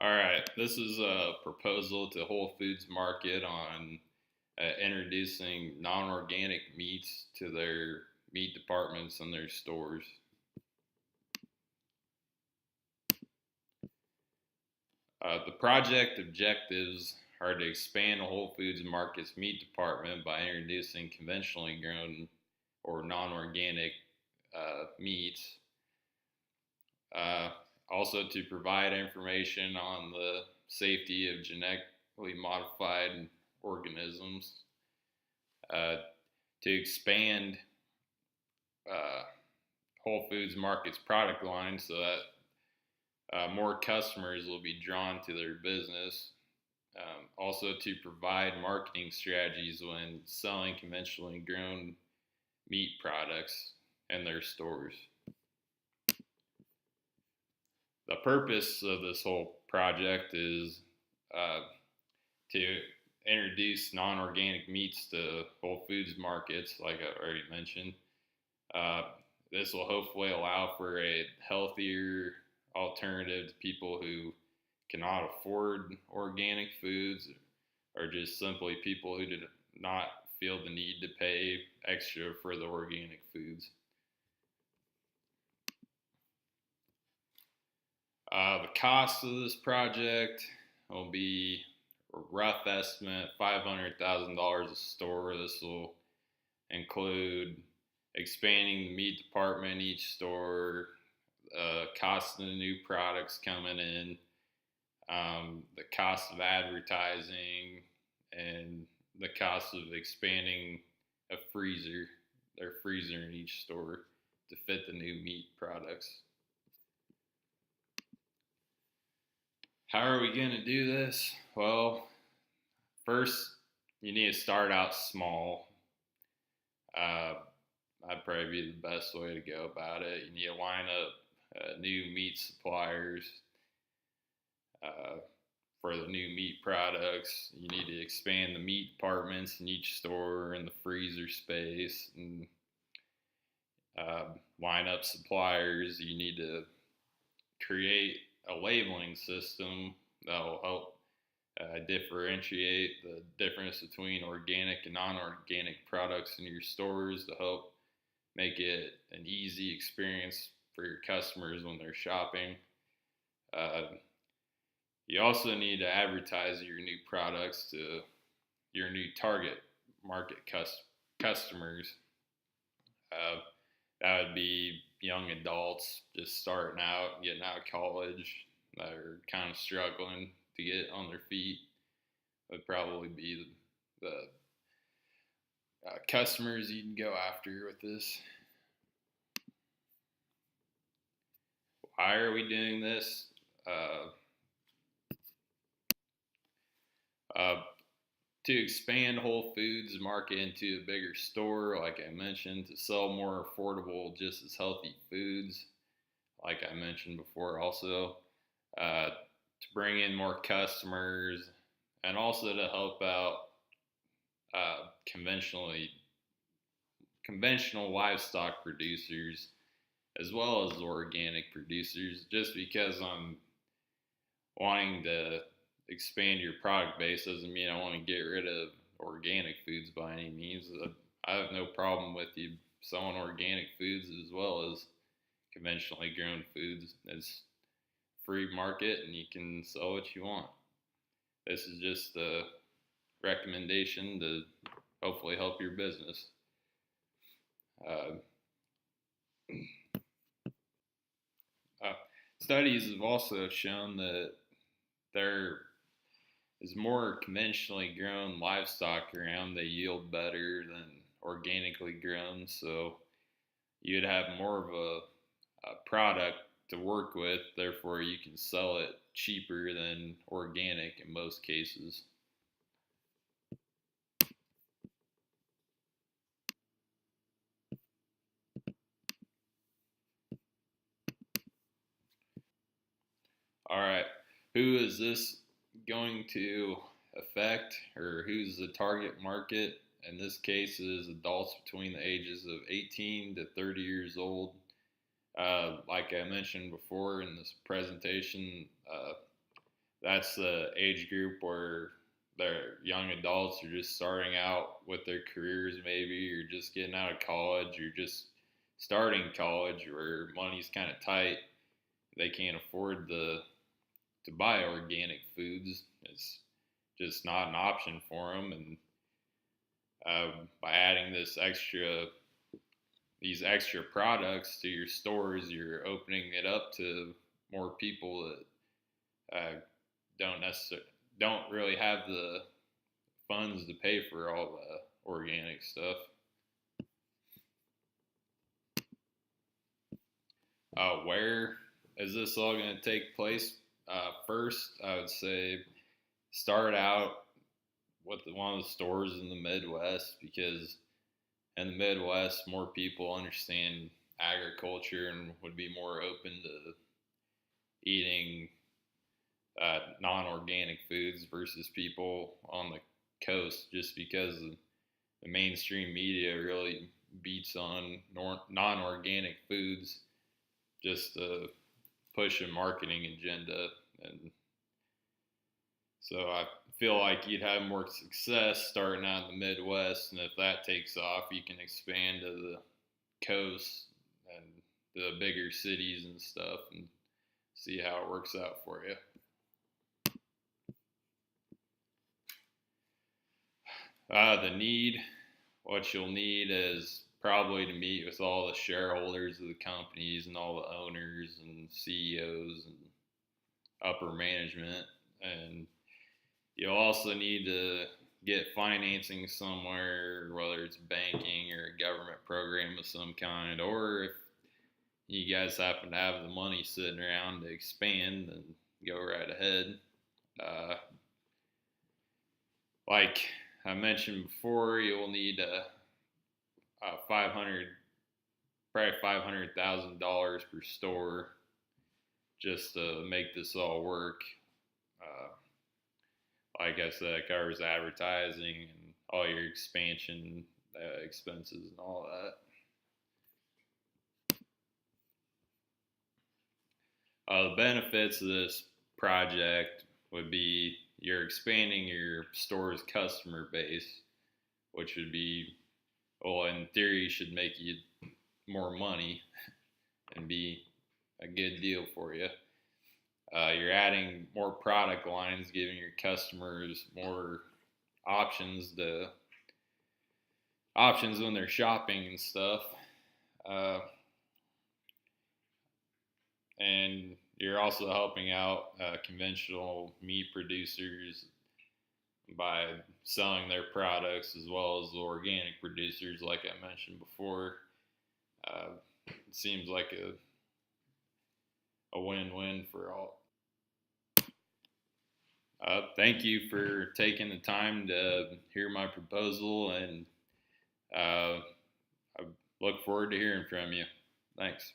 All right, this is a proposal to Whole Foods Market on introducing non-organic meats to their meat departments in their stores. The project objectives are to expand the Whole Foods Market's meat department by introducing conventionally grown or non-organic meats. Uh, Also to provide information on the safety of genetically modified organisms, uh, to expand uh, Whole Foods Market's product line so that more customers will be drawn to their business. Also to provide marketing strategies when selling conventionally grown meat products in their stores. The purpose of this whole project is to introduce non-organic meats to Whole Foods markets, like I already mentioned. Uh, this will hopefully allow for a healthier alternative to people who cannot afford organic foods, or just simply people who did not feel the need to pay extra for the organic foods. The cost of this project will be a rough estimate $500,000 a store. This will include expanding the meat department in each store, cost of the new products coming in, the cost of advertising, and the cost of expanding their freezer in each store to fit the new meat products. How are we going to do this? Well, first, you need to start out small. That'd probably be the best way to go about it. You need to line up new meat suppliers for the new meat products. You need to expand the meat departments in each store and the freezer space, and line up suppliers. You need to create a labeling system that will help differentiate the difference between organic and non-organic products in your stores to help make it an easy experience for your customers when they're shopping. You also need to advertise your new products to your new target market customers. That would be young adults just starting out, getting out of college, that are kind of struggling to get on their feet. Would probably be the customers you can go after with this. Why are we doing this? To expand Whole Foods market into a bigger store, like I mentioned, to sell more affordable, just as healthy foods, like I mentioned before, also to bring in more customers, and also to help out conventional livestock producers as well as organic producers. Just because I'm wanting to expand your product base doesn't mean I want to get rid of organic foods by any means. I have no problem with you selling organic foods as well as conventionally grown foods. It's free market and you can sell what you want. This is just a recommendation to hopefully help your business. Studies have also shown that there is more conventionally grown livestock around. They yield better than organically grown, so you'd have more of a product to work with. Therefore, you can sell it cheaper than organic in most cases. All right, who is this going to affect, or who's the target market? In this case, it is adults between the ages of 18 to 30 years old. Like I mentioned before in this presentation, that's the age group where they're young adults are just starting out with their careers, maybe, or just getting out of college, or just starting college, where money's kind of tight. They can't afford to buy organic foods. It's just not an option for them. And by adding these extra products to your stores, you're opening it up to more people that don't really have the funds to pay for all the organic stuff. Where is this all going to take place? First, I would say start out with one of the stores in the Midwest, because in the Midwest, more people understand agriculture and would be more open to eating non-organic foods versus people on the coast, just because the mainstream media really beats on non-organic foods just to push a marketing agenda. And so I feel like you'd have more success starting out in the Midwest, and if that takes off, you can expand to the coast and the bigger cities and stuff, and see how it works out for you. What you'll need is probably to meet with all the shareholders of the companies and all the owners and CEOs and upper management. And you'll also need to get financing somewhere, whether it's banking or a government program of some kind, or if you guys happen to have the money sitting around to expand, then go right ahead. Like I mentioned before, you'll need probably $500,000 per store just to make this all work. Like I said, it covers advertising and all your expansion expenses and all that. The benefits of this project would be you're expanding your store's customer base, which would be, well, in theory, should make you more money and be a good deal for you. You're adding more product lines, giving your customers more options when they're shopping and stuff. And you're also helping out conventional meat producers by selling their products, as well as the organic producers, like I mentioned before. It seems like a win-win for all. Thank you for taking the time to hear my proposal, and I look forward to hearing from you. Thanks.